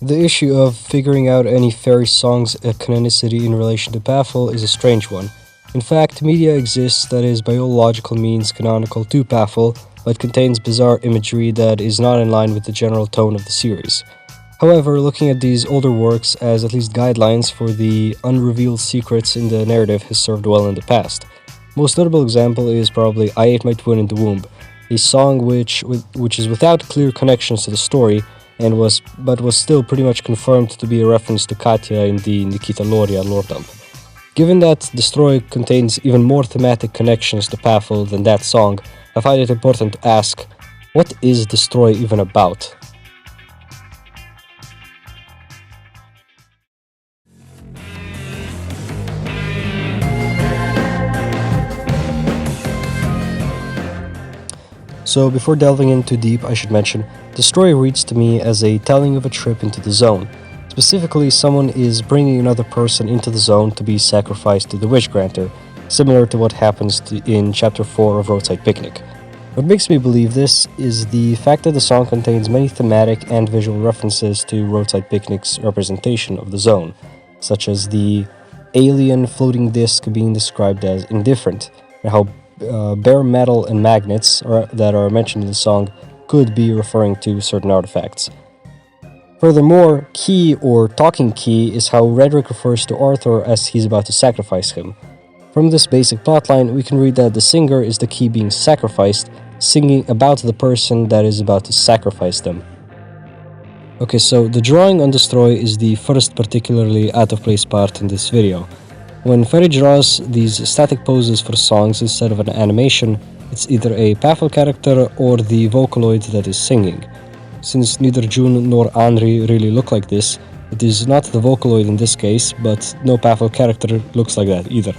The issue of figuring out any Ferry song's canonicity in relation to PafL is a strange one. In fact, media exists that is by all logical means canonical to PafL, but contains bizarre imagery that is not in line with the general tone of the series. However, looking at these older works as at least guidelines for the unrevealed secrets in the narrative has served well in the past. Most notable example is probably I Ate My Twin in the Womb, a song which is without clear connections to the story, but was still pretty much confirmed to be a reference to Katya in the Nikita Loria lore dump. Given that Destroy contains even more thematic connections to PafL than that song, I find it important to ask, what is Destroy even about? So before delving in too deep, I should mention, the story reads to me as a telling of a trip into the zone. Specifically, someone is bringing another person into the zone to be sacrificed to the Wish Granter, similar to what happens in Chapter 4 of Roadside Picnic. What makes me believe this is the fact that the song contains many thematic and visual references to Roadside Picnic's representation of the zone, such as the alien floating disc being described as indifferent, and how bare metal and magnets that are mentioned in the song could be referring to certain artifacts. Furthermore, Key or Talking Key is how Redrick refers to Arthur as he's about to sacrifice him. From this basic plotline, we can read that the singer is the key being sacrificed, singing about the person that is about to sacrifice them. Okay, so the drawing on Destroy is the first particularly out-of-place part in this video. When Ferry draws these static poses for songs instead of an animation, it's either a PafL character or the Vocaloid that is singing. Since neither June nor Henri really look like this, it is not the Vocaloid in this case, but no PafL character looks like that either.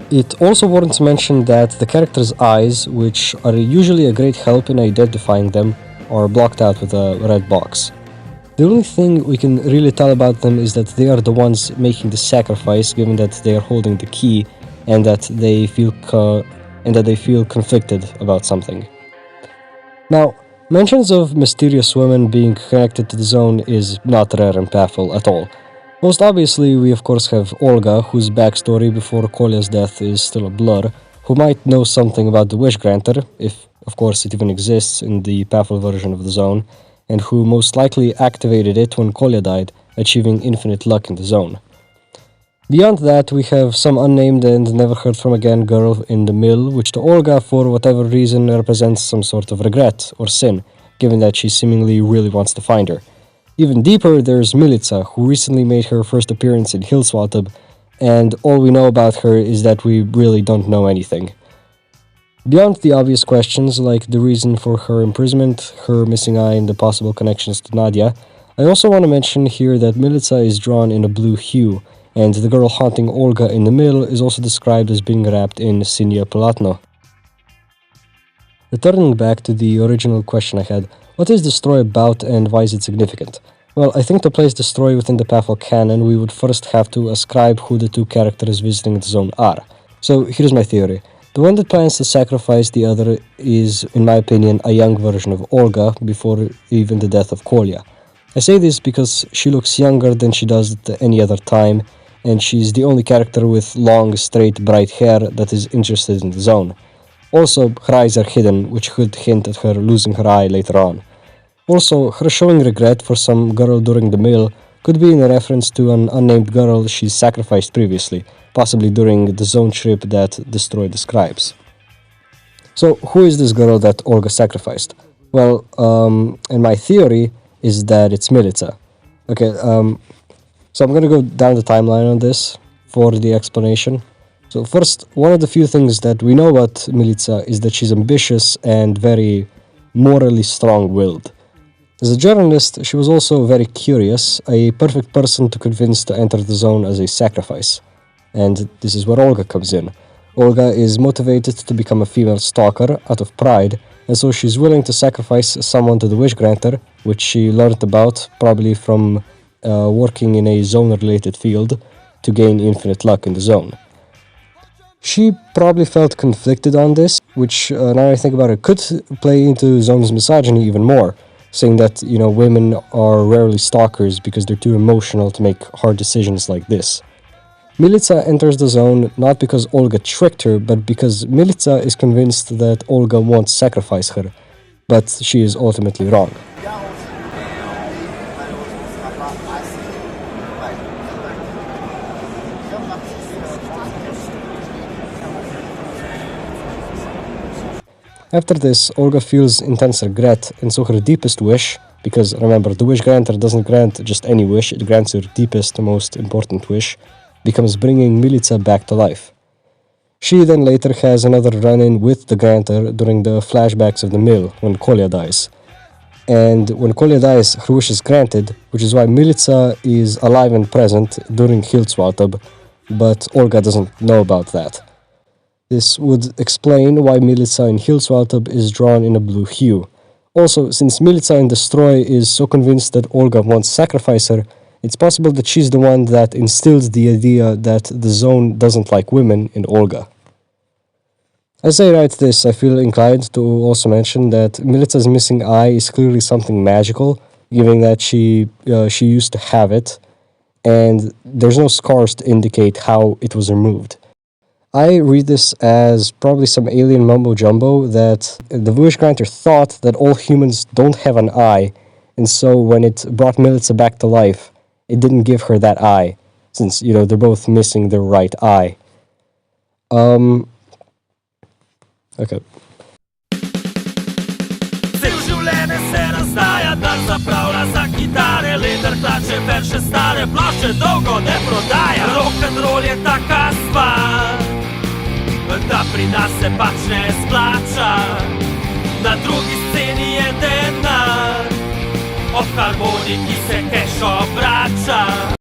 It also warrants mention that the character's eyes, which are usually a great help in identifying them, are blocked out with a red box. The only thing we can really tell about them is that they are the ones making the sacrifice, given that they are holding the key and that they feel conflicted about something. Now, mentions of mysterious women being connected to the zone is not rare in PafL at all. Most obviously, we of course have Olga, whose backstory before Kolya's death is still a blur, who might know something about the Wish Granter, if of course it even exists in the PafL version of the zone, and who most likely activated it when Kolya died, achieving infinite luck in the zone. Beyond that, we have some unnamed and never heard from again girl in the mill, which to Olga, for whatever reason, represents some sort of regret or sin, given that she seemingly really wants to find her. Even deeper, there's Milica, who recently made her first appearance in Hillswatub, and all we know about her is that we really don't know anything. Beyond the obvious questions, like the reason for her imprisonment, her missing eye, and the possible connections to Nadia, I also want to mention here that Milica is drawn in a blue hue, and the girl haunting Olga in the middle is also described as being wrapped in Sinia Palatno. Returning back to the original question I had, what is Destroy about and why is it significant? Well, I think to place Destroy within the PafL canon, we would first have to ascribe who the two characters visiting the zone are. So here's my theory. The one that plans to sacrifice the other is, in my opinion, a young version of Olga before even the death of Kolya. I say this because she looks younger than she does at any other time, and she's the only character with long, straight, bright hair that is interested in the zone. Also, her eyes are hidden, which could hint at her losing her eye later on. Also, her showing regret for some girl during the meal could be in reference to an unnamed girl she sacrificed previously, possibly during the zone trip that Destroy describes. So, who is this girl that Olga sacrificed? Well, and my theory is that it's Milica. Okay, so I'm gonna go down the timeline on this for the explanation. So first, one of the few things that we know about Milica is that she's ambitious and very morally strong-willed. As a journalist, she was also very curious, a perfect person to convince to enter the zone as a sacrifice. And this is where Olga comes in. Olga is motivated to become a female stalker out of pride, and so she's willing to sacrifice someone to the Wish Granter, which she learned about probably from working in a zone-related field, to gain infinite luck in the zone. She probably felt conflicted on this, which, now I think about it, could play into Zone's misogyny even more. saying that, women are rarely stalkers because they're too emotional to make hard decisions like this. Milica enters the zone not because Olga tricked her, but because Milica is convinced that Olga won't sacrifice her, but she is ultimately wrong. After this, Olga feels intense regret, and so her deepest wish, because remember, the wish granter doesn't grant just any wish, it grants your deepest, most important wish, becomes bringing Milica back to life. She then later has another run-in with the granter during the flashbacks of the mill, when Kolya dies. And when Kolya dies, her wish is granted, which is why Milica is alive and present during Z.A.T.O, but Olga doesn't know about that. This would explain why Milica in Z.A.T.O is drawn in a blue hue. Also, since Milica in Destroy is so convinced that Olga won't sacrifice her, it's possible that she's the one that instilled the idea that the zone doesn't like women in Olga. As I write this, I feel inclined to also mention that Milica's missing eye is clearly something magical, given that she used to have it, and there's no scars to indicate how it was removed. I read this as probably some alien mumbo-jumbo that the wish granter thought that all humans don't have an eye, and so when it brought Milica back to life, it didn't give her that eye, since, they're both missing their right eye. Okay. Cel življenje se razdaja, dar zapravlja za kitare, leder hlače, verše stare, plošče dolgo ne prodaja. Rock'n'roll je taka stvar, da pri nas se pač ne splača. Na drugi sceni je denar, ob harmoniki se keš obrača.